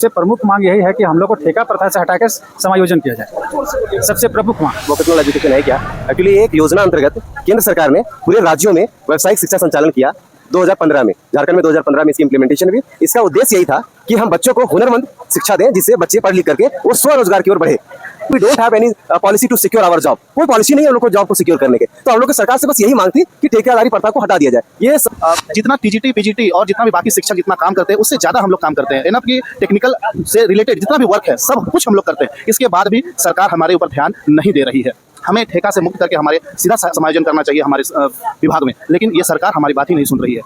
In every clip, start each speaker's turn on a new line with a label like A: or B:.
A: सबसे प्रमुख मांग यही है कि हम लोग को ठेका प्रथा से हटाकर समायोजन किया जाए। सबसे प्रमुख मांग
B: वोकेशनल एजुकेशन है क्या? एक्चुअली एक योजना अंतर्गत केंद्र सरकार ने पूरे राज्यों में व्यावसायिक शिक्षा संचालन किया 2015 में। झारखंड में 2015 में इसकी इंप्लीमेंटेशन हुई। इसका उद्देश्य यही था कि हम बच्चों को हुनरमंद शिक्षा दें, जिससे बच्चे पढ़ लिख करके वो स्वरोजगार की ओर बढ़े। We don't have any policy to secure our job. कोई पॉलिसी नहीं है हम लोग को जॉब को सिक्योर करने के। तो हम लोग की सरकार से बस यही मांग थी कि ठेकेदारी प्रथा को हटा दिया जाए। ये
C: जितना टीजीटी पीजीटी और जितना भी बाकी शिक्षक जितना काम करते हैं उससे ज्यादा हम लोग काम करते हैं। इनफ की टेक्निकल से रिलेटेड जितना भी वर्क है सब कुछ हम लोग करते हैं। इसके बाद भी सरकार हमारे ऊपर ध्यान नहीं दे रही है। हमें ठेका से मुक्त करके हमारे सीधा समायोजन करना चाहिए हमारे विभाग में, लेकिन ये सरकार हमारी बात ही नहीं सुन रही है।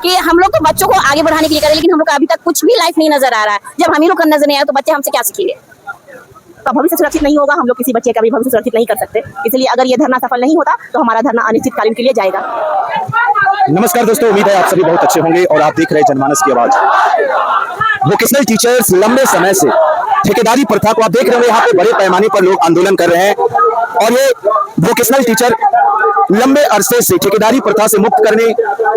D: कि हम लोग तो बच्चों को आगे बढ़ाने के लिए करें, लेकिन हम लोग का अभी तक कुछ भी लाइफ नहीं नजर आ रहा है। जब हम ही लोग का नजर नहीं आया तो बच्चे हमसे क्या सीखेंगे? तो भविष्य सुरक्षित नहीं होगा, हम लोग किसी बच्चे का भी भविष्य सुरक्षित नहीं कर सकते। इसलिए अगर ये धरना सफल नहीं होता तो हमारा धरना अनिश्चितकालीन के लिए जाएगा।
E: नमस्कार दोस्तों, उम्मीद है आप सभी बहुत अच्छे होंगे और आप देख रहे हैं जनमानस की आवाज। वोकेशनल टीचर्स लंबे समय से ठेकेदारी प्रथा को आप देख रहे होंगे, यहाँ पे बड़े पैमाने पर लोग आंदोलन कर रहे हैं और ये वोकेशनल टीचर लंबे अरसे से ठेकेदारी प्रथा से मुक्त करने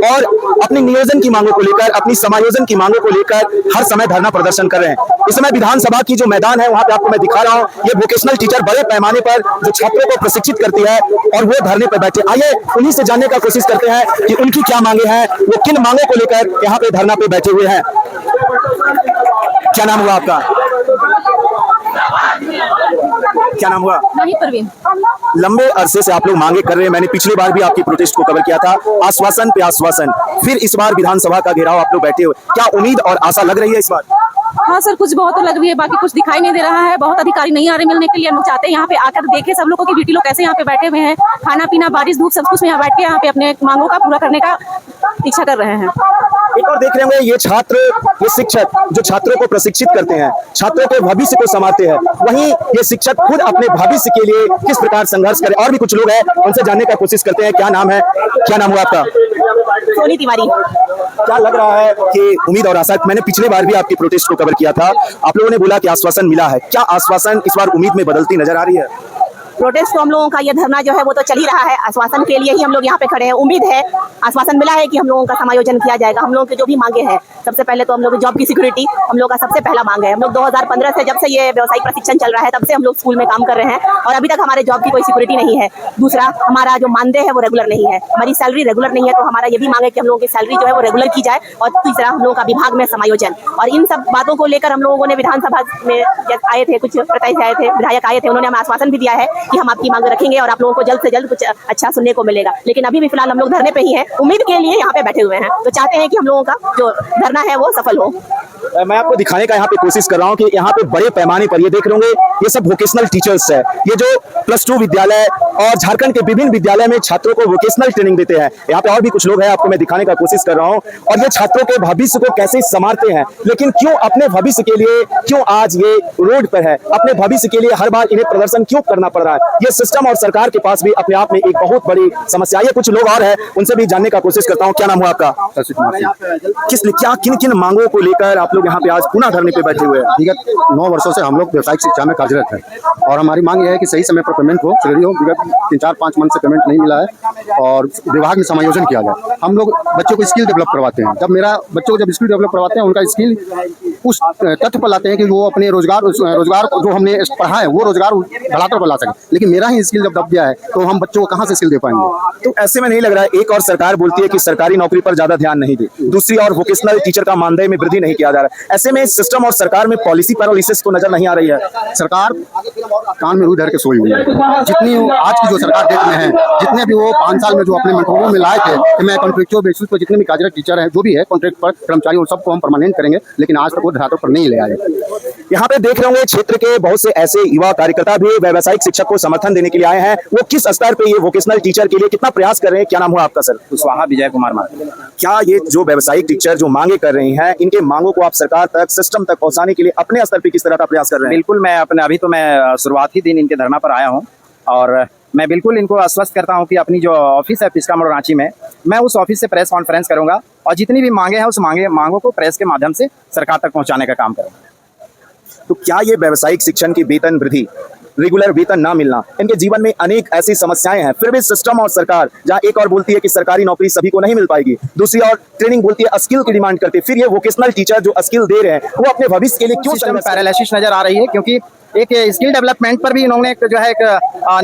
E: और अपनी नियोजन की मांगों को लेकर, अपनी समायोजन की मांगों को लेकर हर समय धरना प्रदर्शन कर रहे हैं। इस समय विधानसभा की जो मैदान है वहां पे आपको मैं दिखा रहा हूं, ये वोकेशनल टीचर बड़े पैमाने पर जो छात्रों को प्रशिक्षित करती है और वो धरने पर बैठे। आइए उन्हीं से जानने का कोशिश करते हैं कि उनकी क्या मांगे हैं, वो किन मांगों को लेकर यहाँ पे धरना पे बैठे हुए हैं। क्या नाम हुआ आपका? क्या नाम हुआ?
D: परवीन।
E: लंबे अरसे से आप लोग मांगे कर रहे हैं। मैंने पिछली बार भी आपकी प्रोटेस्ट को कवर किया था, आश्वासन पे आश्वासन, फिर इस बार विधानसभा का घेराव आप लोग बैठे हुए। क्या उम्मीद और आशा लग रही है इस बार?
F: हाँ सर, कुछ बहुत तो लग रही है, बाकी कुछ दिखाई नहीं दे रहा है। बहुत अधिकारी नहीं आ रहे मिलने के लिए। हम लोग चाहते हैं यहाँ पे आकर देखे सब लोगों की बेटी लोग कैसे यहाँ पे बैठे हुए हैं, खाना पीना बारिश धूप सब कुछ में यहाँ बैठ के यहाँ पे अपने मांगों का पूरा करने का इच्छा कर रहे हैं।
E: एक और देख रहे होंगे, ये छात्र, ये शिक्षक जो छात्रों को प्रशिक्षित करते हैं, छात्रों के भविष्य को संवारते हैं, वहीं ये शिक्षक खुद अपने भविष्य के लिए किस प्रकार संघर्ष करें। और भी कुछ लोग हैं, उनसे जानने का कोशिश करते हैं। क्या नाम है? क्या नाम हुआ आपका?
D: सोनी तिवारी।
E: क्या लग रहा है कि उम्मीद और आशा? मैंने पिछले बार भी आपकी प्रोटेस्ट को कवर किया था, आप लोगों ने बोला कि आश्वासन मिला है। क्या आश्वासन इस बार उम्मीद में बदलती नजर आ रही है?
D: प्रोटेस्ट तो हम लोगों का ये धरना जो है वो तो चल ही रहा है। आश्वासन के लिए ही हम लोग यहाँ पे खड़े हैं। उम्मीद है, आश्वासन मिला है कि हम लोगों का समायोजन किया जाएगा। हम लोगों के जो भी मांगे हैं, सबसे पहले तो हम लोग जॉब की सिक्योरिटी हम लोग का सबसे पहला मांग है। हम लोग 2015 से जब से ये व्यावसायिक प्रशिक्षण चल रहा है तब से हम लोग स्कूल में काम कर रहे हैं और अभी तक हमारे जॉब की कोई सिक्योरिटी नहीं है। दूसरा, हमारा जो मानदेय है वो रेगुलर नहीं है, हमारी सैलरी रेगुलर नहीं है। तो हमारा ये भी मांग है कि हम लोगों की सैलरी जो है वो रेगुलर की जाए। और तीसरा, हम लोगों का विभाग में समायोजन। और इन सब बातों को लेकर हम लोगों ने विधानसभा में आए थे, कुछ प्रत्याशी आए थे, विधायक आए थे, उन्होंने हमें आश्वासन भी दिया है कि हम आपकी मांग रखेंगे और आप लोगों को जल्द से जल्द कुछ अच्छा सुनने को मिलेगा। लेकिन अभी भी फिलहाल हम लोग धरने पे ही हैं, उम्मीद के लिए यहाँ पे बैठे हुए हैं। तो चाहते हैं कि हम लोगों का जो धरना है वो सफल हो।
E: मैं आपको दिखाने का यहाँ पे कोशिश कर रहा हूँ कि यहाँ पे बड़े पैमाने पर ये देख रहे होंगे, ये सब वोकेशनल टीचर्स है। ये जो +2 विद्यालय और झारखंड के विभिन्न विद्यालय में छात्रों को वोकेशनल ट्रेनिंग देते हैं। यहाँ पे और भी कुछ लोग हैं, आपको मैं दिखाने का कोशिश कर रहा हूँ। और ये छात्रों के भविष्य को कैसे संवारते हैं, लेकिन क्यों अपने भविष्य के लिए क्यों आज ये रोड पर है, अपने भविष्य के लिए हर बार इन्हें प्रदर्शन क्यों करना पड़ रहा है? ये सिस्टम और सरकार के पास भी अपने आप में एक बहुत बड़ी समस्या है। कुछ लोग और है, उनसे भी जानने का कोशिश करता हूँ। क्या नाम हुआ आपका? क्या किन किन मांगों को लेकर आप लोग यहाँ पे आज पुनः धरने पे बैठे हुए हैं?
G: विगत 9 वर्षों से हम लोग व्यवसायिक शिक्षा में कार्यरत हैं और हमारी मांग यह है कि सही समय पर पेमेंट हो, सैलरी हो। विगत 3-4-5 मंथ से पेमेंट नहीं मिला है और विभाग में समायोजन किया जाए। हम लोग बच्चों को स्किल डेवलप करवाते हैं। जब बच्चों को जब स्किल डेवलप करवाते हैं, उनका स्किल उस तथ्य पर लाते हैं कि वो अपने रोजगार जो हमने पढ़ा है वो रोजगार बढ़ाकर पर ला सके। लेकिन मेरा ही स्किल जब दब गया है तो हम बच्चों को कहाँ से स्किल दे पाएंगे?
E: तो ऐसे में नहीं लग रहा है, एक और सरकार बोलती है कि सरकारी नौकरी पर ज्यादा ध्यान नहीं दे, दूसरी और वोकेशनल टीचर का मानदेय में वृद्धि नहीं किया जा रहा है। ऐसे में सिस्टम और सरकार में पॉलिसी पैरालिसिस को नजर नहीं आ रही है।
G: सरकार कान में रुई धर के सोई हुई है। जितनी आज की जो सरकार देख में है, जितने भी वो 5 साल में जो अपने मंत्रों में लाए थे कि मैं कॉन्ट्रेक्चुअल बेसिस पर जितने भी कार्यरत टीचर हैं, जो भी है कॉन्ट्रैक्ट पर कर्मचारी, उन सबको हम परमानेंट करेंगे, लेकिन आज तक वो धरातल पर नहीं ले आए।
E: यहाँ पे देख रहे होंगे, क्षेत्र के बहुत से ऐसे युवा कार्यकर्ता भी व्यावसायिक शिक्षक को समर्थन देने के लिए आए हैं। वो किस स्तर पे ये वोकेशनल टीचर के लिए कितना प्रयास कर रहे हैं? क्या नाम हुआ आपका सर?
B: कुशवाहा विजय कुमार माथुर।
E: क्या ये जो व्यावसायिक टीचर जो मांगे कर रही हैं, इनके मांगों को आप सरकार तक, सिस्टम तक पहुंचाने के लिए अपने स्तर पे किस तरह का प्रयास कर रहे हैं?
B: बिल्कुल, मैं अपने अभी तो मैं शुरुआती दिन इनके धरना पर आया हूँ और मैं बिल्कुल इनको आश्वस्त करता हूँ कि अपनी जो ऑफिस है पिस्का मोड़ रांची में, मैं उस ऑफिस से प्रेस कॉन्फ्रेंस करूंगा और जितनी भी मांगे हैं उस मांगों को प्रेस के माध्यम से सरकार तक पहुँचाने का काम करूंगा।
E: तो क्या ये व्यावसायिक शिक्षण की वेतन वृद्धि रेगुलर वेतन ना मिलना, इनके जीवन में अनेक ऐसी समस्याएं हैं। फिर भी सिस्टम और सरकार जहां एक और बोलती है कि सरकारी नौकरी सभी को नहीं मिल पाएगी, दूसरी ओर ट्रेनिंग बोलती है स्किल की डिमांड करती है, फिर ये वोकेशनल टीचर जो स्किल दे रहे हैं वो अपने भविष्य के लिए क्यों
H: सिस्टम पैरालिसिस नजर आ रही है, क्योंकि एक स्किल डेवलपमेंट पर भी इन्होंने एक जो है एक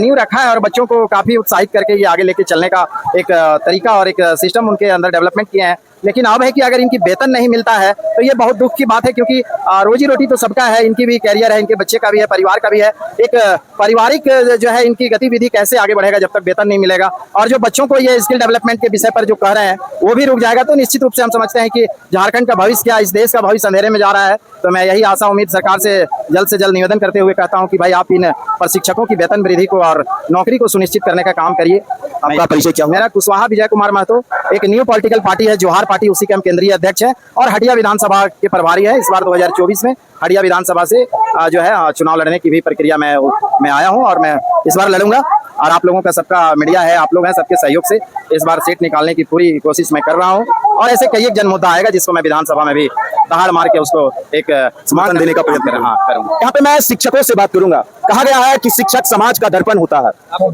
H: नींव रखा है और बच्चों को काफी उत्साहित करके ये आगे लेके चलने का एक तरीका और एक सिस्टम उनके अंदर डेवलपमेंट किए हैं। लेकिन अब है कि अगर इनकी वेतन नहीं मिलता है तो ये बहुत दुख की बात है, क्योंकि रोजी रोटी तो सबका है, इनकी भी कैरियर है, इनके बच्चे का भी है, परिवार का भी है। एक पारिवारिक जो है इनकी गतिविधि कैसे आगे बढ़ेगा जब तक वेतन नहीं मिलेगा, और जो बच्चों को ये स्किल डेवलपमेंट के विषय पर जो कह रहे हैं वो भी रुक जाएगा, तो निश्चित रूप से हम समझते हैं कि झारखंड का भविष्य क्या, इस देश का भविष्य अंधेरे में जा रहा है। तो मैं यही आशा उम्मीद सरकार से जल्द निवेदन करते हुए कहता हूँ कि भाई आप इन प्रशिक्षकों की वेतन वृद्धि को और नौकरी को सुनिश्चित करने का काम करिए।
E: आपका परिचय क्या?
H: मेरा कुशवाहा विजय कुमार महतो, एक न्यू पॉलिटिकल पार्टी है जोहार पार्टी, उसी के हम केंद्रीय अध्यक्ष हैं और हटिया विधानसभा के प्रभारी है। इस बार 2024 में हटिया विधानसभा से जो है चुनाव लड़ने की भी प्रक्रिया में आया हूं और मैं इस बार लड़ूंगा। और आप लोगों का सबका मीडिया है, आप लोग हैं, सबके सहयोग से इस बार सीट निकालने की पूरी कोशिश मैं कर रहा हूं और ऐसे कई एक जन मुद्दा आएगा जिसको मैं विधानसभा में भी दहाड़ मार के उसको एक
E: समर्थन देने का प्रयत्न
H: करूंगा।
E: यहाँ पे मैं शिक्षकों से बात करूंगा। कहा गया है कि शिक्षक समाज का दर्पण होता है,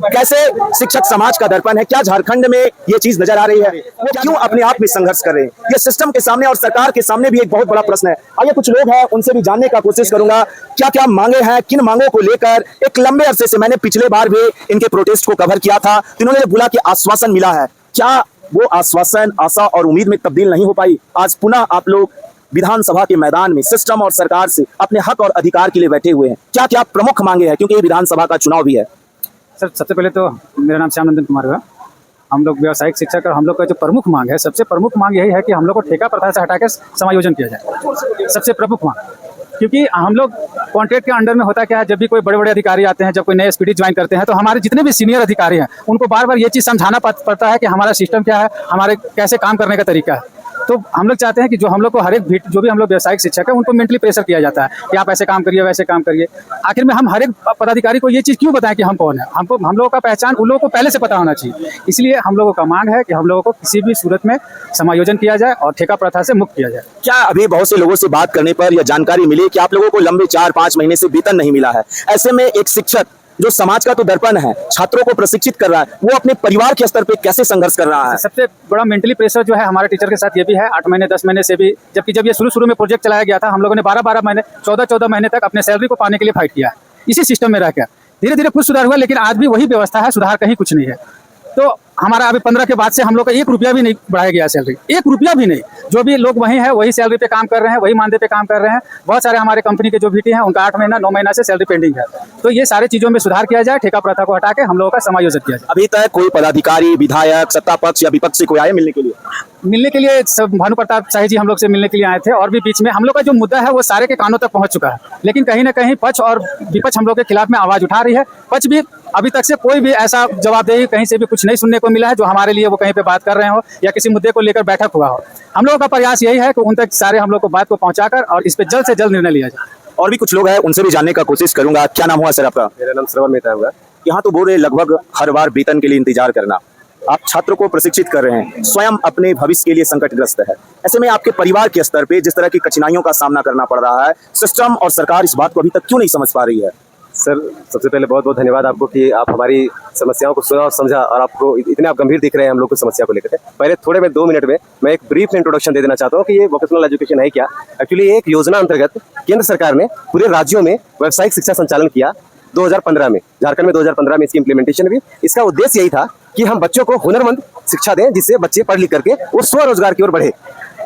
E: कैसे शिक्षक समाज का दर्पण है? क्या झारखंड में ये चीज नजर आ रही है? वो क्यों अपने आप में संघर्ष कर रहे हैं? ये सिस्टम के सामने और सरकार के सामने भी एक बहुत बड़ा प्रश्न है। आइए कुछ लोग हैं उनसे भी जानने का कोशिश करूंगा क्या क्या मांगे हैं, किन मांगों को लेकर एक लंबे अरसे से, मैंने पिछले बार भी इनके प्रोटेस्ट को कवर किया था तो इन्होंने बोला कि आश्वासन मिला है, क्या वो आश्वासन आशा और उम्मीद में तब्दील नहीं हो पाई? आज पुनः आप लोग विधानसभा के मैदान में सिस्टम और सरकार से अपने हक और अधिकार के लिए बैठे हुए हैं। क्या क्या प्रमुख मांगे हैं, क्योंकि ये विधानसभा का चुनाव भी है?
A: सर सबसे पहले तो मेरा नाम श्याम नंदन कुमार है। हम लोग व्यवसायिक शिक्षक और हम लोग का जो प्रमुख मांग है, सबसे प्रमुख मांग यही है कि हम लोग को ठेका प्रथा से हटा के समायोजन किया जाए, सबसे प्रमुख मांग। क्योंकि हम लोग कॉन्ट्रैक्ट के अंडर में होता क्या है, जब भी कोई बड़े बड़े अधिकारी आते हैं, जब कोई नए एसपीडी ज्वाइन करते हैं तो हमारे जितने भी सीनियर अधिकारी हैं उनको बार बार ये चीज़ समझाना पड़ता है कि हमारा सिस्टम क्या है, हमारे कैसे काम करने का तरीका है। तो हम लोग चाहते हैं कि जो हम लोग को हर एक जो भी हम लोग व्यवसायिक शिक्षक है उनको मेंटली प्रेशर किया जाता है कि आप ऐसे काम करिए, वैसे काम करिए। आखिर में हम हर एक पदाधिकारी को ये चीज़ क्यों बताएं कि हम कौन है? हम लोगों का पहचान उन लोगों को पहले से पता होना चाहिए। इसलिए हम लोगों का मांग है कि हम लोगों को किसी भी सूरत में समायोजन किया जाए और ठेका प्रथा से मुक्त किया जाए।
E: क्या अभी बहुत से लोगों से बात करने पर यह जानकारी मिली कि आप लोगों को लंबे 4-5 महीने से वेतन नहीं मिला है? ऐसे में एक शिक्षक जो समाज का तो दर्पण है, छात्रों को प्रशिक्षित कर रहा है, वो अपने परिवार के स्तर पे कैसे संघर्ष कर रहा है?
A: सबसे बड़ा मेंटली प्रेशर जो है हमारे टीचर के साथ ये भी है। 8 महीने 10 महीने से भी, जबकि जब ये शुरू में प्रोजेक्ट चलाया गया था हम लोगों ने 12 महीने 14 महीने तक अपने सैलरी को पाने के लिए फाइट किया है इसी सिस्टम में रहकर। धीरे धीरे कुछ सुधार हुआ, लेकिन आज भी वही व्यवस्था है, सुधार कहीं कुछ नहीं है। तो हमारा अभी 15 के बाद से हम लोग का 1 रुपया भी नहीं बढ़ाया गया सैलरी, 1 रुपया भी नहीं। जो भी लोग वही है वही सैलरी पे काम कर रहे हैं, वही मानदेय पे काम कर रहे हैं। बहुत सारे हमारे कंपनी के जो VT हैं उनका 8 महीना 9 महीना से सैलरी पेंडिंग है। तो ये सारी चीज़ों में सुधार किया जाए, ठेका प्रथा को हटा के हम लोगों का समायोजन किया जाए।
E: अभी तक कोई पदाधिकारी, विधायक, सत्ता पक्ष या विपक्ष से कोई आए मिलने के लिए?
A: मिलने के लिए सब भानु प्रताप शाही जी हम लोग से मिलने के लिए आए थे और भी बीच में हम लोग का जो मुद्दा है वो सारे के कानों तक पहुंच चुका है। लेकिन कहीं ना कहीं पक्ष और विपक्ष हम लोग के खिलाफ में आवाज उठा रही है। पक्ष भी अभी तक से कोई भी ऐसा जवाबदेही कहीं से भी कुछ नहीं सुनने को मिला है जो हमारे लिए वो कहीं पे बात कर रहे हो या किसी मुद्दे को लेकर बैठक हुआ हो। हम लोगों का प्रयास यही है कि उन तक सारे हम लोग को बात को पहुंचाकर और इस पे जल्द से जल्द निर्णय लिया जाए।
E: और भी कुछ लोग हैं उनसे भी जानने का कोशिश करूंगा। क्या नाम हुआ सर आपका?
B: मेरा नाम श्रवण मेहता होगा।
E: यहाँ तो बोल रहे लगभग हर बार वेतन के लिए इंतजार करना, आप छात्रों को प्रशिक्षित कर रहे हैं, स्वयं अपने भविष्य के लिए संकटग्रस्त है। ऐसे में आपके परिवार के स्तर पे जिस तरह की कठिनाइयों का सामना करना पड़ रहा है, सिस्टम और सरकार इस बात को अभी तक क्यों नहीं समझ पा रही है?
B: सर सबसे पहले बहुत बहुत धन्यवाद आपको कि आप हमारी समस्याओं को सुना और समझा और आपको इतने आप गंभीर दिख रहे हैं हम लोग की समस्या को लेकर। पहले थोड़े में 2 मिनट में मैं एक ब्रीफ इंट्रोडक्शन दे देना चाहता हूँ कि ये वोकेशनल एजुकेशन है क्या। एक्चुअली एक योजना अंतर्गत केंद्र सरकार ने पूरे राज्यों में व्यावसायिक शिक्षा संचालन किया 2015 में। झारखंड में 2015 में इसकी इम्प्लीमेंटेशन हुई। इसका उद्देश्य यही था कि हम बच्चों को हुनरमंद शिक्षा दें, जिससे बच्चे पढ़ लिख करके वो स्वरोजगार की ओर बढ़े,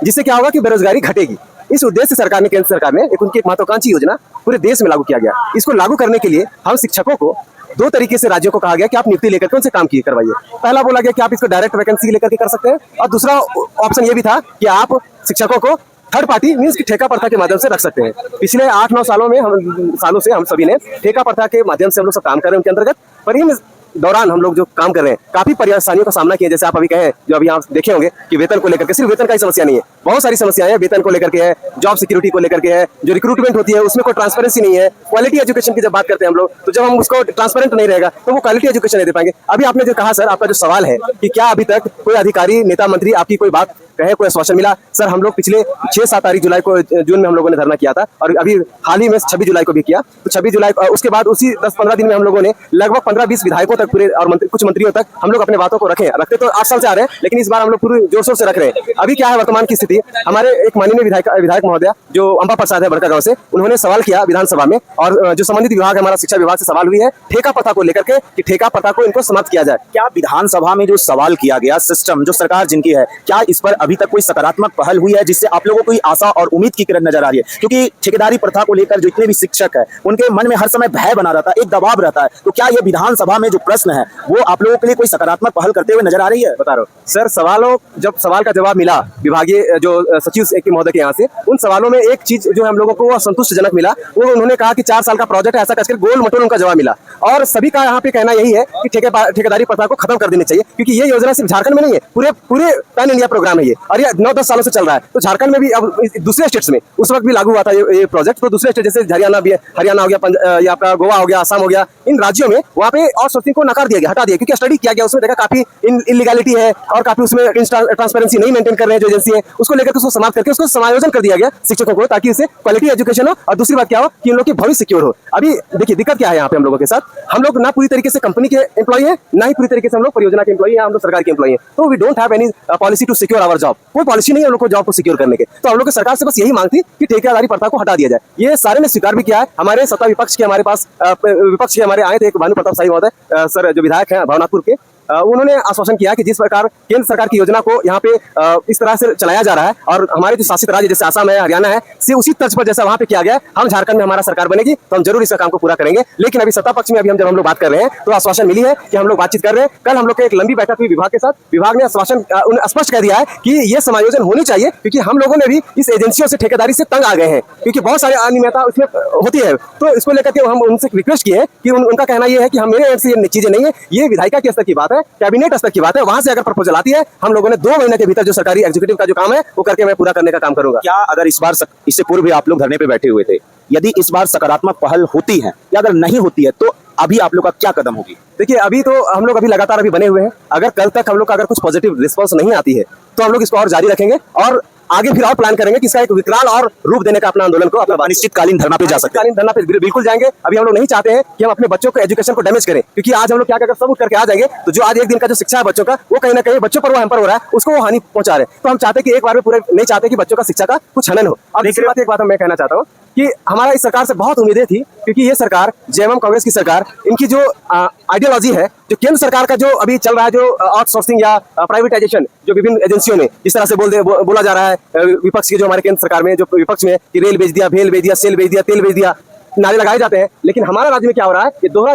B: जिससे क्या होगा कि बेरोजगारी घटेगी। इस उद्देश्य से सरकार ने, केंद्र सरकार ने उनकी एक महत्वाकांक्षी योजना पूरे देश में लागू किया गया। इसको लागू करने के लिए हम शिक्षकों को 2 तरीके से राज्यों को कहा गया कि आप नियुक्ति लेकर के उनसे काम करवाइए। पहला बोला गया कि आप इसको डायरेक्ट वैकेंसी लेकर के कर सकते हैं और दूसरा ऑप्शन ये भी था कि आप शिक्षकों को थर्ड पार्टी मीन्स की ठेका प्रथा के माध्यम से रख सकते हैं। पिछले 8-9 सालों से हम सभी ने ठेका प्रथा के माध्यम से हम लोग सब काम कर रहे हैं उनके अंतर्गत। पर इन दौरान हम लोग जो काम कर रहे हैं काफी परेशानियों का सामना किया। जैसे आप अभी कहें, जो अभी आप देखे होंगे कि वेतन को लेकर के, सिर्फ वेतन का ही समस्या नहीं है, बहुत सारी समस्याएं हैं। वेतन को लेकर के है, जॉब सिक्योरिटी को लेकर के है, जो रिक्रूटमेंट होती है उसमें कोई ट्रांसपेरेंसी नहीं है। क्वालिटी एजुकेशन की जब बात करते हैं हम लोग, तो जब हम उसको ट्रांसपेरेंट नहीं रहेगा तो वो क्वालिटी एजुकेशन नहीं दे पाएंगे। अभी आपने जो कहा सर, आपका जो सवाल है कि क्या अभी तक कोई अधिकारी, नेता, मंत्री आपकी कोई बात कहे, कोई आश्वासन मिला? सर, हम लोग पिछले 6-7 तारीख जुलाई को, जून में हम लोगों ने धरना किया था, और अभी हाल ही में 26 जुलाई को भी किया। तो 26 जुलाई उसके बाद उसी 10-15 दिन में हम लोगों ने लगभग 15-20 विधायकों तक पूरे, और कुछ मंत्रियों तक हम लोग अपने बातों को रखते तो 8 साल से आ रहे हैं, लेकिन इस बार हम लोग पूरे जोर शोर से रख रहे हैं। अभी क्या है वर्तमान की स्थिति, हमारे एक माननीय विधायक महोदय जो अंबा प्रसाद है बड़का गांव से, उन्होंने सवाल किया विधानसभा में, और जो संबंधित विभाग है, हमारा शिक्षा विभाग से सवाल हुई है ठेका प्रथा को लेकर के कि ठेका प्रथा को इनको समाप्त किया जाए।
E: क्या विधानसभा में जो सवाल किया गया, सिस्टम जो सरकार जिनकी है, क्या इस पर अभी तक कोई सकारात्मक पहल हुई है जिससे आप लोगों को आशा और उम्मीद की किरण नजर आ रही है? क्योंकि ठेकेदारी प्रथा को लेकर जितने भी शिक्षक है उनके मन में हर समय भय बना रहता है, एक दबाव रहता है। तो क्या ये विधानसभा में जो प्रश्न है वो आप लोगों के लिए कोई सकारात्मक पहल करते हुए नजर आ रही है?
B: बता रहा हूँ सर, जब सवाल का जवाब मिला विभागीय जो सचिव के महोदय के यहाँ से, उन सवालों में एक चीज जो हम लोगों को संतुष्टजनक मिला, वो उन्होंने कहा कि 4 साल का प्रोजेक्ट है, ऐसा करके गोल मटोल उनका जवाब मिला। और सभी का यहाँ पे कहना यही है कि ठेकेदारी प्रथा को खत्म कर देनी चाहिए, क्योंकि ये योजना सिर्फ झारखंड में नहीं है, पूरे पैन इंडिया प्रोग्राम है ये, और ये 9-10 सालों से चल रहा है। तो झारखंड में भी, अब दूसरे स्टेट्स में उस वक्त भी लागू हुआ था ये प्रोजेक्ट, तो दूसरे स्टेट जैसे हरियाणा हो गया, या आपका गोवा हो गया, असम हो गया, इन राज्यों में वहाँ पे आउटसोर्सिंग को नकार दिया गया, हटा दिया, क्योंकि स्टडी किया गया, उसमें देखा काफी इलीगलिटी है और काफी उसमें ट्रांसपेरेंसी नहीं मेंटेन कर रहे हैं जो एजेंसी है, उसको लेकर उसको समाप्त करके उसको समायोजन कर दिया गया शिक्षकों को, ताकि इससे क्वालिटी एजुकेशन हो, और दूसरी बात क्या हो कि उन लोग की भविष्य सिक्योर हो। अभी देखिए दिक्कत क्या है यहाँ पे हम लोगों के साथ, हम लोग ना पूरी तरीके से कंपनी के एम्प्लॉई है, ना ही पूरी तरीके से हम लोग परियोजना के एम्प्लॉई है, हम लोग सरकार के एम्प्लॉई है। तो we don't have any policy to secure our job, कोई पॉलिसी नहीं है हम लोग को जॉब को सिक्योर करने के। तो हम लोग सरकार से बस यही मांग थी कि ठेकेदारी प्रथा को हटा दिया जाए। ये सारे ने स्वीकार भी किया है। हमारे सत्ता विपक्ष के हमारे पास विपक्ष के हमारे आए थे, एक भानु प्रताप शाही महोदय सर जो विधायक हैं भवनाथपुर के, उन्होंने आश्वासन किया कि जिस प्रकार केंद्र सरकार की योजना को यहाँ पे इस तरह से चलाया जा रहा है, और हमारे जो शासित राज्य जैसे आसाम है, हरियाणा है, से उसी तर्ज पर जैसा वहाँ पे किया गया, हम झारखंड में हमारा सरकार बनेगी तो हम जरूर इसका काम को पूरा करेंगे। लेकिन अभी सत्ता पक्ष में जब हम लोग बात कर रहे हैं तो आश्वासन मिली है कि हम लोग बातचीत कर रहे हैं। कल हम लोग एक लंबी बैठक हुई विभाग के साथ, विभाग ने आश्वासन स्पष्ट कह दिया है कि ये समायोजन होनी चाहिए, क्योंकि हम लोगों ने भी इस एजेंसियों से ठेकेदारी से तंग आ गए हैं, क्योंकि बहुत सारे अनियमितता उसमें होती है। तो इसको लेकर के हम उनसे रिक्वेस्ट किए कि उनका कहना यह है कि हम मेरे एंड से ये चीजें नहीं है, ये विधायिका के स्तर की बात है, कैबिनेट स्तर बात है, वहां से अगर प्रपोजल आती है हम लोगों ने 2 महीने के भीतर जो सरकारी एग्जीक्यूटिव का जो काम है वो करके मैं पूरा करने का काम करूंगा।
E: क्या अगर इस बार, इससे पूर्व भी आप लोग धरने पे बैठे हुए थे, यदि इस बार सकारात्मक पहल होती है या अगर नहीं होती है तो अभी आप लोग का क्या कदम होगी?
B: देखिए अभी तो हम लोग लगातार अभी बने हुए हैं, अगर कल तक हम लोग का अगर कुछ पॉजिटिव रिस्पांस नहीं आती है तो हम लोग इसको और जारी रखेंगे, और आगे फिर और प्लान करेंगे कि इसका एक विकराल और रूप देने का अपना आंदोलन को, अपना
E: अनिश्चितकालीन धरना पे जा सकते हैं।
B: अनिश्चितकालीन धरना पे बिल्कुल जाएंगे। अभी हम लोग नहीं चाहते हैं कि हम अपने बच्चों को एजुकेशन को डैमेज करें, क्योंकि आज हम लोग क्या कर सब करके आ जाएंगे तो जो आज एक दिन का जो शिक्षा है बच्चों का, वो कहीं ना कहीं बच्चों पर वो हैम्पर हो रहा है, उसको वो हानि पहुंचा रहे हैं। तो हम चाहते हैं कि एक बार में पूरे नहीं चाहते कि बच्चों का शिक्षा का कुछ हनन हो। और दूसरी बात, एक बात मैं कहना चाहता हूँ कि हमारा इस सरकार से बहुत उम्मीदें थी, क्योंकि ये सरकार जेएमएम कांग्रेस की सरकार, इनकी जो आइडियोलॉजी है, जो केंद्र सरकार का जो अभी चल रहा है, जो आउटसोर्सिंग या प्राइवेटाइजेशन जो विभिन्न एजेंसियों में जिस तरह से बोला जा रहा है विपक्ष की, जो हमारे केंद्र सरकार में जो विपक्ष में कि रेल बेच दिया, भेल बेच दिया, सेल बेच दिया, तेल बेच दिया, नारे लगाए जाते हैं। लेकिन हमारा राज्य में क्या हो रहा है, ये दोहरा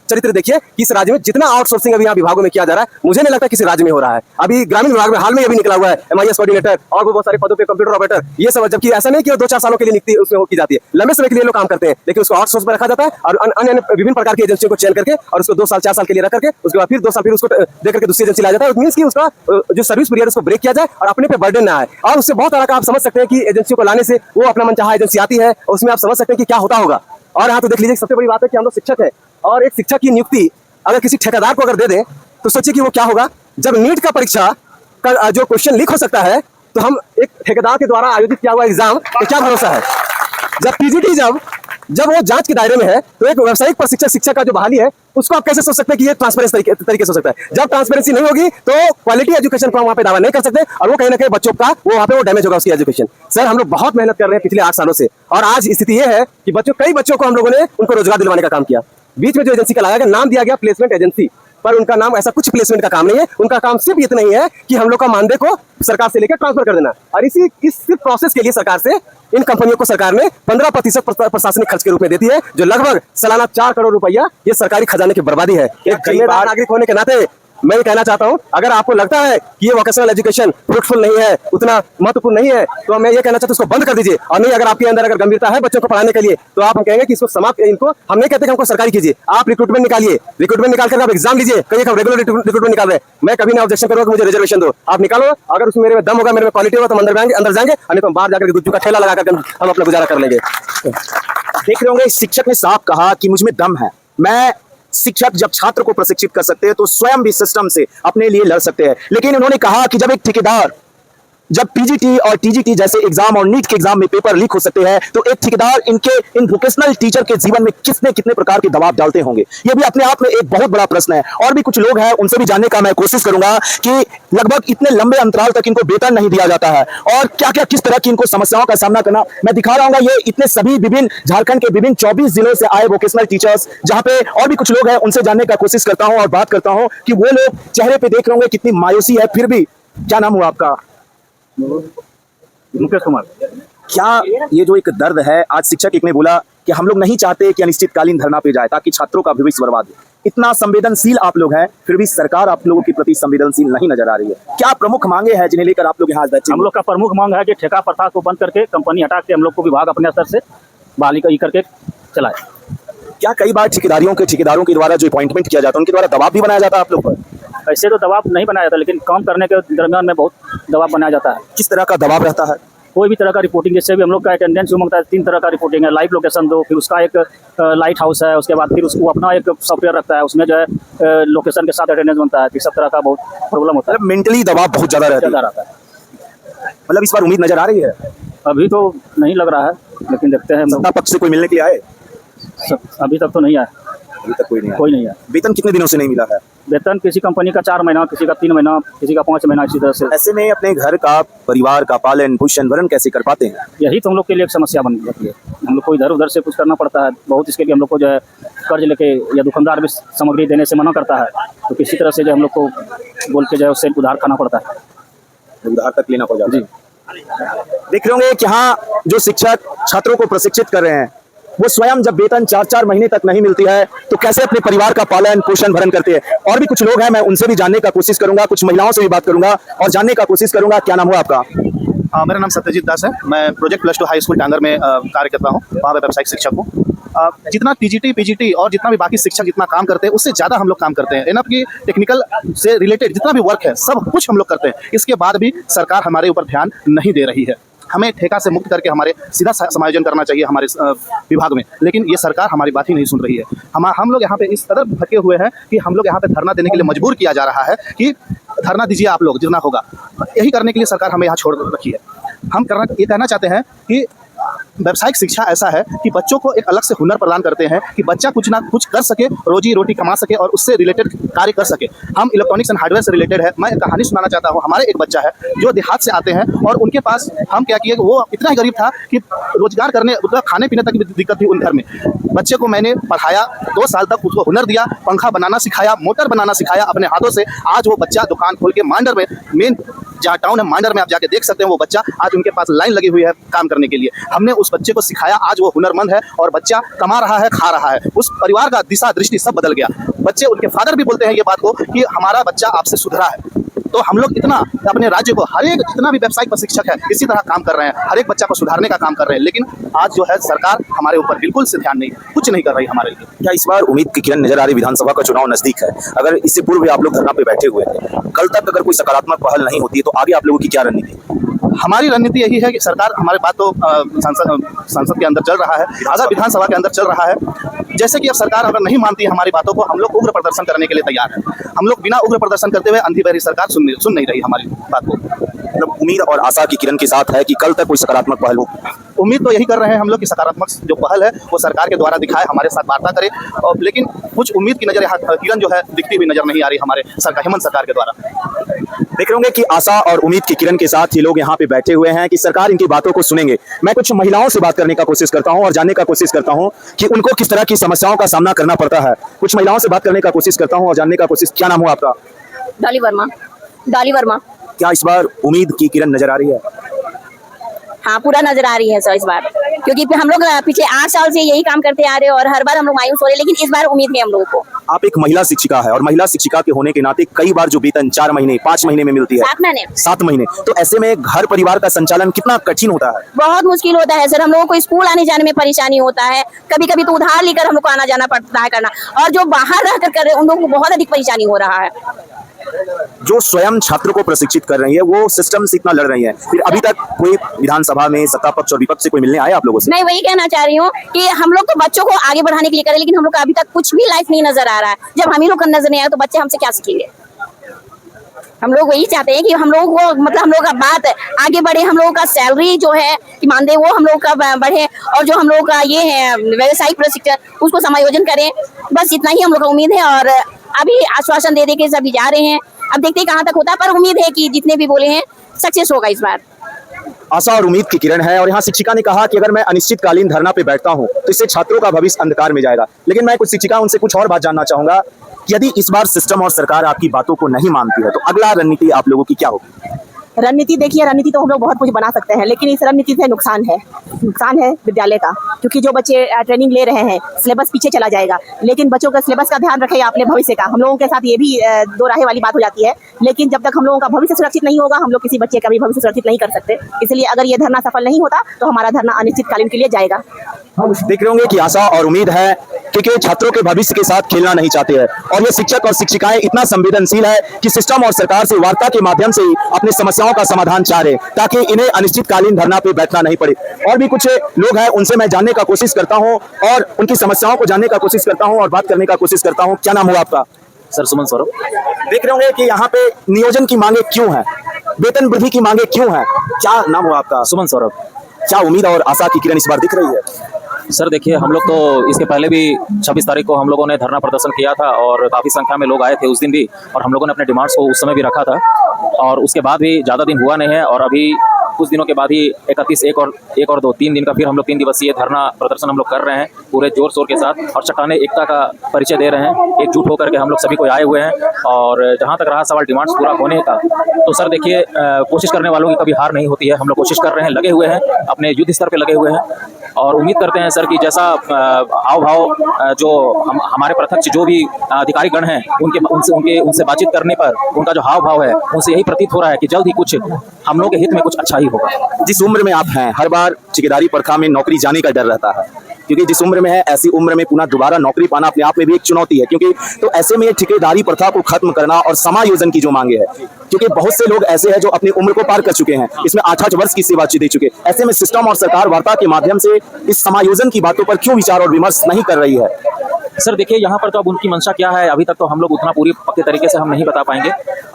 B: चरित्र देखिए कि इस राज्य में जितना आउटसोर्सिंग अभी यहाँ विभागों में किया जा रहा है, मुझे नहीं लगता किसी राज्य में हो रहा है। अभी ग्रामीण विभाग में हाल में अभी निकला हुआ है MIS कोऑर्डिनेटर और वो बहुत सारे पदों पे कंप्यूटर ऑपरेटर, ये सब, जबकि ऐसा नहीं कि 2-4 सालों के लिए नियुक्ति उसमें की जाती है, लंबे समय के लिए लोग काम करते हैं, लेकिन उसको आउटसोर्स पर रखा जाता है और अन्य विभिन्न प्रकार की एजेंसियों को चयन करके और उसको 2 साल 4 साल के लिए रख करके उसके बाद फिर 2 साल फिर उसको दे करके दूसरी एजेंसी ला जाता है। मींस कि उसका जो सर्विस पीरियड उसको ब्रेक किया जाए और अपने पे बर्डन ना आए। और उससे बहुत तरह का आप समझ सकते हैं कि एजेंसियों को लाने से वो अपना मनचाहा एजेंसी आती है, उसमें आप समझ सकते हैं कि क्या होता होगा। और यहाँ तो देख लीजिए, सबसे बड़ी बात है कि हम लोग शिक्षक है, और एक शिक्षक की नियुक्ति अगर किसी ठेकेदार को अगर दे दें तो सोचिए कि वो क्या होगा। जब नीट का परीक्षा का जो क्वेश्चन लीक हो सकता है, तो हम एक ठेकेदार के द्वारा आयोजित किया हुआ एग्जाम तो क्या भरोसा है। जब पीजीटी जब वो जांच के दायरे में है, तो एक व्यावसायिक प्रशिक्षक शिक्षा का जो बहाली है उसको आप कैसे सोच सकते हैं कि ये ट्रांसपेरेंस तरीके से हो सकता है। जब ट्रांसपेरेंसी नहीं होगी तो क्वालिटी एजुकेशन को हम वहाँ पे दावा नहीं कर सकते, और वो कहीं ना कहीं बच्चों का वो वहाँ पे वो डैमेज होगा उसकी एजुकेशन। सर हम लोग बहुत मेहनत कर रहे हैं पिछले 8 सालों से, और आज स्थिति ये है कि कई बच्चों को हम लोगों ने उनको रोजगार दिलवाने का काम किया। बीच में जो एजेंसी का लाया गया, नाम दिया गया प्लेसमेंट एजेंसी, पर उनका नाम ऐसा कुछ प्लेसमेंट का काम नहीं है। उनका काम सिर्फ इतना ही है कि हम लोग का मानदेय को सरकार से लेकर ट्रांसफर कर देना, और इस सिर्फ प्रोसेस के लिए सरकार से इन कंपनियों को सरकार ने 15% प्रशासनिक खर्च के रूप में देती है, जो लगभग सालाना 4 करोड़ रुपया ये सरकारी खजाने की बर्बादी है। एक जिम्मेदार नागरिक होने के नाते मैं ये कहना चाहता हूं, अगर आपको लगता है कि ये वोकेशनल एजुकेशन फ्रूटफुल नहीं है, उतना महत्वपूर्ण नहीं है, तो मैं ये कहना चाहता हूं इसको बंद कर दीजिए। और नहीं, अगर आपके अंदर अगर गंभीरता है बच्चों को पढ़ाने के लिए, तो आप हम कहेंगे कि इसको समाप्त, इनको हम नहीं कहते कि हमको सरकारी कीजिए, आप रिक्रूटमेंट निकालिए, रिक्रूटमेंट निकाल कर आप एग्जाम लीजिए, कहीं हम रेगुलर रिक्रूटमेंट निकाल रहे हैं, मैं कभी नहीं ऑब्जेक्शन करूंगा कि मुझे रिजर्वेशन दो, आप निकालो, अगर उसमें मेरे में दम होगा, मेरे में क्वालिटी होगा, तो हम अंदर जाएंगे, अन्य तो बाहर जाकर गुज्जू का ठेला लगा कर हम अपना गुजारा कर लेंगे।
E: देख रहे होंगे शिक्षक ने साफ कहा कि मुझ में दम है। मैं शिक्षक जब छात्र को प्रशिक्षित कर सकते हैं तो स्वयं भी सिस्टम से अपने लिए लड़ सकते हैं। लेकिन उन्होंने कहा कि जब एक ठेकेदार, जब पीजीटी और टीजीटी जैसे एग्जाम और नीट के एग्जाम में पेपर लीक हो सकते हैं, तो एक ठेकेदार इन वोकेशनल टीचर के जीवन में कितने प्रकार के दबाव डालते होंगे, ये भी अपने आप में एक बहुत बड़ा प्रश्न है। और भी कुछ लोग हैं, उनसे भी जानने का मैं कोशिश करूंगा कि लगभग इतने लंबे अंतराल तक इनको वेतन नहीं दिया जाता है और क्या क्या किस तरह की इनको समस्याओं का सामना करना। मैं दिखा रहा हूँ ये इतने सभी विभिन्न झारखंड के विभिन्न 24 जिलों से आए वोकेशनल टीचर्स, जहां पे और भी कुछ लोग हैं, उनसे जानने का कोशिश करता हूं और बात करता हूं कि वो लोग चेहरे पे देख रहे होंगे कितनी मायूसी है। फिर भी, क्या नाम हुआ आपका?
A: मुकेश कुमार।
E: क्या ये जो एक दर्द है, आज शिक्षक एक ने बोला कि हम लोग नहीं चाहते कि अनिश्चितकालीन धरना पे जाए ताकि छात्रों का भविष्य बर्बाद हो। इतना संवेदनशील आप लोग हैं, फिर भी सरकार आप लोगों के प्रति संवेदनशील नहीं नजर आ रही है। क्या प्रमुख मांगे हैं जिन्हें लेकर आप लोग यहाँ बैठे?
A: हम लोग का प्रमुख मांग है कि ठेका प्रथा को बंद करके कंपनी हटा के हम लोग को विभाग अपने स्तर से बहाली करके चलाए।
E: क्या कई बार ठेकेदारों के द्वारा जो अपॉइंटमेंट किया जाता है, उनके द्वारा दबाव भी बनाया जाता है आप लोग पर?
A: ऐसे तो दबाव नहीं बनाया जाता, लेकिन काम करने के दरमियान में बहुत दबाव बनाया जाता है।
E: किस तरह का दबाव रहता है?
A: कोई भी तरह का रिपोर्टिंग, जैसे भी हम लोग का अटेंडेंस मांगता है, 3 तरह का रिपोर्टिंग है। लाइव लोकेशन दो, फिर उसका एक लाइट हाउस है, उसके बाद फिर उसको अपना एक सॉफ्टवेयर रखता है, उसमें जो है लोकेशन के साथ अटेंडेंस बनता है। सब तरह का बहुत प्रॉब्लम होता है।
E: मेंटली दबाव बहुत ज्यादा रहता है। मतलब इस बार उम्मीद नजर आ रही है?
A: अभी तो नहीं लग रहा है, लेकिन देखते हैं।
E: सत्ता पक्ष से कोई मिलने के लिए आए?
A: अभी तक तो नहीं आया।
E: अभी तक कोई नहीं आया। वेतन कितने दिनों से नहीं मिला है?
A: वेतन किसी कंपनी का 4 महीना, किसी का 3 महीना, किसी का 5 महीना, इसी तरह से।
E: ऐसे में अपने घर का, परिवार का पालन पोषण भरण कैसे कर पाते हैं?
A: यही तो हम लोग के लिए एक समस्या बन जाती है। हम लोग को इधर उधर से कुछ करना पड़ता है बहुत। इसके लिए हम लोग को जो है कर्ज लेके या दुकानदार भी सामग्री देने से मना करता है, तो किसी तरह से जो हम लोग को बोल के जो है उससे उधार खाना पड़ता है,
E: उधार तक लेना पड़ जाता है। देख रहे होंगे कि यहाँ जो शिक्षक छात्रों को प्रशिक्षित कर रहे हैं, वो स्वयं जब वेतन 4-4 महीने तक नहीं मिलती है तो कैसे अपने परिवार का पालन पोषण भरण करते हैं। और भी कुछ लोग हैं, मैं उनसे भी जानने का कोशिश करूंगा, कुछ महिलाओं से भी बात करूंगा और जानने का कोशिश करूंगा। क्या नाम हुआ आपका?
C: मेरा नाम सत्यजीत दास है। मैं प्रोजेक्ट +2 हाई स्कूल टांगर में कार्य करता हूँ, वहाँ पे व्यावसायिक शिक्षक हूँ। जितना टीजीटी पीजीटी और जितना भी बाकी शिक्षक जितना काम करते हैं, उससे ज़्यादा हम लोग काम करते हैं। एनफ की टेक्निकल से रिलेटेड जितना भी वर्क है, सब कुछ हम लोग करते हैं। इसके बाद भी सरकार हमारे ऊपर ध्यान नहीं दे रही है। हमें ठेका से मुक्त करके हमारे सीधा समायोजन करना चाहिए हमारे विभाग में, लेकिन ये सरकार हमारी बात ही नहीं सुन रही है। हम लोग यहाँ पे इस कदर भटके हुए हैं कि हम लोग यहाँ पे धरना देने के लिए मजबूर किया जा रहा है कि धरना दीजिए आप लोग जितना होगा। यही करने के लिए सरकार हमें यहाँ छोड़ रखी है। हम ये कहना चाहते हैं कि व्यावसायिक शिक्षा ऐसा है कि बच्चों को एक अलग से हुनर प्रदान करते हैं कि बच्चा कुछ ना कुछ कर सके, रोजी रोटी कमा सके और उससे रिलेटेड कार्य कर सके। हम इलेक्ट्रॉनिक्स एंड हार्डवेयर से रिलेटेड है। मैं एक कहानी सुनाना चाहता हूँ। हमारे एक बच्चा है जो देहात से आते हैं और उनके पास हम क्या किए, वो इतना ही गरीब था कि रोजगार करने, मतलब खाने पीने तक भी दिक्कत थी उन घर में। बच्चे को मैंने पढ़ाया, 2 साल तक उसको हुनर दिया, पंखा बनाना सिखाया, मोटर बनाना सिखाया अपने हाथों से। आज वो बच्चा दुकान खोल के मांडर में, मेन जहाँ टाउन है मांडर में, आप जाके देख सकते हैं, वो बच्चा आज उनके पास लाइन लगी हुई है काम करने के लिए। हमने उस बच्चे को सिखाया, आज वो हुनरमंद है और बच्चा कमा रहा है, खा रहा है। उस परिवार का दिशा दृष्टि सब बदल गया। बच्चे, उनके फादर भी बोलते हैं ये बात को कि हमारा बच्चा आपसे सुधरा है। तो हम लोग इतना अपने राज्य को, हर एक जितना भी व्यावसायिक प्रशिक्षक है इसी तरह काम कर रहे हैं, हर एक बच्चा को सुधारने का काम कर रहे हैं, लेकिन आज जो है सरकार हमारे ऊपर बिल्कुल से ध्यान नहीं, कुछ नहीं कर रही हमारे लिए।
E: क्या इस बार उम्मीद की किरण नजर आ रही? विधानसभा का चुनाव नजदीक है, अगर इससे पूर्व भी आप लोग धरना पे बैठे हुए थे, कल तक अगर कोई सकारात्मक पहल नहीं होती है तो आगे आप लोगों की क्या रणनीति?
C: हमारी रणनीति यही है कि सरकार, हमारे बात तो संसद के अंदर चल रहा है, अगर विधानसभा के अंदर चल रहा है, जैसे कि अब सरकार अगर नहीं मानती है हमारी बातों को, हम लोग उग्र प्रदर्शन करने के लिए तैयार हैं। हम लोग बिना उग्र प्रदर्शन करते हुए अंधी बहरी सरकार सुन नहीं रही हमारी बात को।
E: मतलब उम्मीद और आशा की किरण के साथ है कि कल तक कोई सकारात्मक पहल हो।
C: उम्मीद तो यही कर रहे हैं हम लोग कि सकारात्मक जो पहल है वो सरकार के द्वारा दिखाए, हमारे साथ वार्ता करे, और लेकिन कुछ उम्मीद की नजर यहाँ किरण जो है दिखती हुई नजर नहीं आ रही हमारे हेमंत सरकार के द्वारा।
E: देख रहे होंगे कि आशा और उम्मीद की किरण के साथ ये लोग यहाँ पे बैठे हुए हैं कि सरकार इनकी बातों को सुनेंगे। मैं कुछ महिलाओं से बात करने का कोशिश करता हूँ और जानने का कोशिश करता हूँ कि उनको किस तरह की समस्याओं का सामना करना पड़ता है। कुछ महिलाओं से बात करने का कोशिश करता हूँ और जानने का कोशिश। क्या नाम हुआ आपका?
D: डॉली वर्मा।
E: क्या इस बार उम्मीद की किरण नजर आ रही है?
D: हाँ, पूरा नजर आ रही है सर इस बार। क्योंकि हम लोग पिछले 8 साल से यही काम करते आ रहे हैं और हर बार हम लोग मायूस हो रहे हैं, लेकिन इस बार उम्मीद है हम लोगों को।
E: आप एक महिला शिक्षिका है और महिला शिक्षिका के होने के नाते कई बार जो वेतन 4 महीने 5 महीने में मिलती है, 7 महीने, तो ऐसे में घर परिवार का संचालन कितना कठिन होता है?
D: बहुत मुश्किल होता है सर, हम लोगों को स्कूल आने जाने में परेशानी होता है, कभी कभी तो उधार लेकर हम लोग को आना जाना पड़ता है करना, और जो बाहर रहकर कर रहे हैं उन लोगों को बहुत अधिक परेशानी हो रहा है।
E: जो स्वयं छात्रों को प्रशिक्षित कर रही है वो सिस्टम से इतना लड़ रही है, फिर अभी तक कोई विधानसभा में सत्ता पक्ष और विपक्ष से कोई मिलने आया आप लोगों से?
D: मैं वही कहना चाह रही हूँ कि हम लोग तो बच्चों को आगे बढ़ाने के लिए करें, लेकिन हम लोग का अभी तक कुछ भी लाइफ नहीं नजर आ रहा है। जब हम ही लोग का नजर नहीं आया तो बच्चे हमसे क्या सीखेंगे? हम लोग वही चाहते हैं कि हम लोग को मतलब हम लोग का बात आगे बढ़े, हम लोगों का सैलरी जो है कि मानदेय वो हम लोग का बढ़े, और जो हम लोग का ये है व्यवसायिक प्रशिक्षण उसको समायोजन करें। बस इतना ही हम लोग का उम्मीद है, और अभी आश्वासन दे दे के सभी जा रहे हैं, अब देखते हैं कहाँ तक होता है, पर उम्मीद है कि जितने भी बोले हैं सक्सेस होगा इस बार।
E: आशा और उम्मीद की किरण है। और यहाँ शिक्षिका ने कहा कि अगर मैं अनिश्चितकालीन धरना पे बैठता हूँ तो इससे छात्रों का भविष्य अंधकार में जाएगा। लेकिन मैं कुछ शिक्षिका उनसे कुछ और बात जानना चाहूंगा कि यदि इस बार सिस्टम और सरकार आपकी बातों को नहीं मानती है तो अगला रणनीति आप लोगों की क्या होगी?
D: रणनीति देखिए, रणनीति तो हम लोग बहुत कुछ बना सकते हैं, लेकिन इस रणनीति से नुकसान है विद्यालय का, क्योंकि जो बच्चे ट्रेनिंग ले रहे हैं सिलेबस पीछे चला जाएगा। लेकिन बच्चों का सिलेबस का ध्यान रखें अपने भविष्य का। हम लोगों के साथ ये भी दो राहे वाली बात हो जाती है, लेकिन जब तक हम लोगों का भविष्य सुरक्षित नहीं होगा हम लोग किसी बच्चे का भी भविष्य सुरक्षित नहीं कर सकते। इसलिए अगर ये धरना सफल नहीं होता तो हमारा धरना अनिश्चितकालीन के लिए जाएगा।
E: देख रहे होंगे कि आशा और उम्मीद है क्योंकि छात्रों के भविष्य के साथ खेलना नहीं चाहते हैं, और ये शिक्षक और शिक्षिकाएं इतना संवेदनशील है कि सिस्टम और सरकार से वार्ता के माध्यम से ही अपनी समस्याओं का समाधान चाह रहे हैं ताकि इन्हें अनिश्चितकालीन धरना पे बैठना नहीं पड़े। और भी कुछ लोग हैं, उनसे मैं जानने का कोशिश करता हूं और उनकी समस्याओं को जानने का कोशिश करता हूं और बात करने का कोशिश करता हूं। क्या नाम हुआ आपका?
I: सर सुमन सौरभ।
E: देख रहे होंगे कि यहाँ पे नियोजन की मांगे क्यों है, वेतन वृद्धि की मांगे क्यों है? क्या नाम हुआ आपका?
I: सुमन सौरभ।
E: क्या उम्मीद और आशा की किरण इस बार दिख रही है?
I: सर देखिए, हम लोग तो इसके पहले भी 26 तारीख को हम लोगों ने धरना प्रदर्शन किया था और काफ़ी संख्या में लोग आए थे उस दिन भी, और हम लोगों ने अपने डिमांड्स को उस समय भी रखा था, और उसके बाद भी ज़्यादा दिन हुआ नहीं है, और अभी कुछ दिनों के बाद ही 31 एक और 2 3 दिन का फिर हम लोग 3 दिवसीय धरना प्रदर्शन हम लोग कर रहे हैं पूरे जोर शोर के साथ, और चट्टाने एकता का परिचय दे रहे हैं। एकजुट होकर के हम लोग सभी को आए हुए हैं। और जहाँ तक रहा सवाल डिमांड्स पूरा होने का, तो सर देखिए, कोशिश करने वालों की कभी हार नहीं होती है। हम लोग कोशिश कर रहे हैं, लगे हुए हैं, अपने युद्ध स्तर पर लगे हुए हैं, और उम्मीद करते हैं सर कि जैसा हाव भाव जो हमारे प्रत्यक्ष जो भी अधिकारी गण हैं उनसे बातचीत करने पर उनका जो हाव भाव है उनसे यही प्रतीत हो रहा है कि जल्द ही कुछ हम लोग के हित में कुछ अच्छा ही होगा।
E: जिस उम्र में आप हैं, हर बार ठेकेदारी प्रथा में नौकरी जाने का डर रहता है, क्योंकि जिस उम्र में है ऐसी उम्र में पुनः दोबारा नौकरी पाना अपने आप में भी एक चुनौती है, क्योंकि तो ऐसे में ठेकेदारी प्रथा को खत्म करना और समायोजन की जो मांगे है, क्योंकि बहुत से लोग ऐसे हैं जो अपनी उम्र को पार कर चुके हैं, इसमें 8 वर्ष की सेवा दे चुके, ऐसे में सिस्टम और सरकार वार्ता के माध्यम से इस समायोजन की बातों पर क्यों विचार और विमर्श नहीं कर रही है?
I: सर देखिए, यहाँ पर तो अब उनकी मंशा क्या है अभी तक तो हम लोग उतना पूरी पक्के तरीके से हम नहीं बता पाएंगे,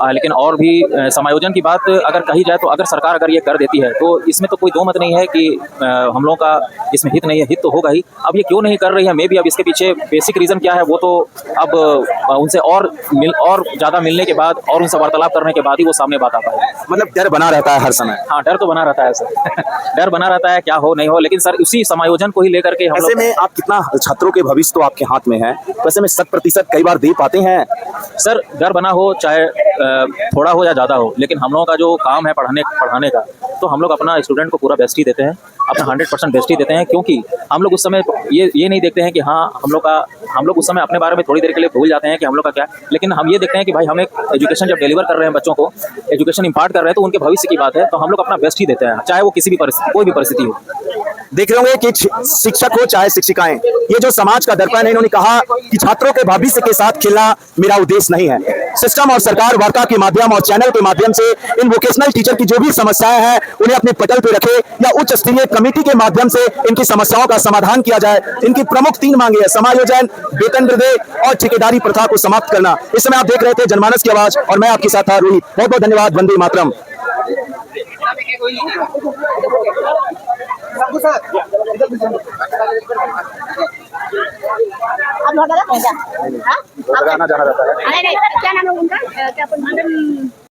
I: लेकिन और भी समायोजन की बात अगर कही जाए तो अगर सरकार अगर ये कर देती है तो इसमें तो कोई दो मत नहीं है कि हम लोगों का इसमें हित नहीं है, हित तो होगा ही। अब ये क्यों नहीं कर रही है, मे भी अब इसके पीछे बेसिक रीज़न क्या है वो तो अब उनसे और ज़्यादा मिलने के बाद और उनसे वार्तालाप करने के बाद ही वो सामने बात आ पाए।
E: मतलब डर बना रहता है हर समय?
I: हाँ, डर तो बना रहता है सर डर बना रहता है, क्या हो नहीं हो, लेकिन सर उसी समायोजन को ही लेकर के हम
E: ऐसे में आप कितना, छात्रों के भविष्य तो आपके हाथ में है, वैसे में 100% कई बार दे पाते हैं?
I: सर डर बना हो चाहे थोड़ा हो या ज़्यादा हो, लेकिन हम लोगों का जो काम है पढ़ाने का, तो हम लोग अपना स्टूडेंट को पूरा बेस्ट ही देते हैं, अपना 100% बेस्ट ही देते हैं, क्योंकि हम लोग उस समय ये नहीं देखते हैं कि हाँ हम लोग उस समय अपने बारे में थोड़ी देर के लिए भूल जाते हैं कि हम लोग का क्या, लेकिन हम ये देखते हैं कि भाई हम एक एजुकेशन जब डिलीवर कर रहे हैं, बच्चों को एजुकेशन इम्पार्ट कर रहे हैं, तो उनके भविष्य की बात है, तो हम लोग अपना बेस्ट ही देते हैं, चाहे वो किसी भी परिस्थिति कोई भी परिस्थिति हो।
E: देख रहे होंगे कि शिक्षक हो चाहे शिक्षिकाएं, ये जो समाज का दर्पण है, इन्होंने कहा कि छात्रों के भविष्य के साथ खेलना मेरा उद्देश्य नहीं है। सिस्टम और सरकार वार्ता के माध्यम और चैनल के माध्यम से इन वोकेशनल टीचर की जो भी समस्याएं हैं उन्हें अपने पटल पे रखे या उच्च स्तरीय कमेटी के माध्यम से इनकी समस्याओं का समाधान किया जाए। इनकी प्रमुख 3 मांगे है: समायोजन, वेतन वृद्धि और ठेकेदारी प्रथा को समाप्त करना। इस समय आप देख रहे थे जनमानस की आवाज और मैं आपके साथ था रोहित। बहुत बहुत धन्यवाद। वंदे मातरम।
D: अब लौटा क्या? हाँ?
E: जाना रहता है।
D: क्या नाम है उनका? क्या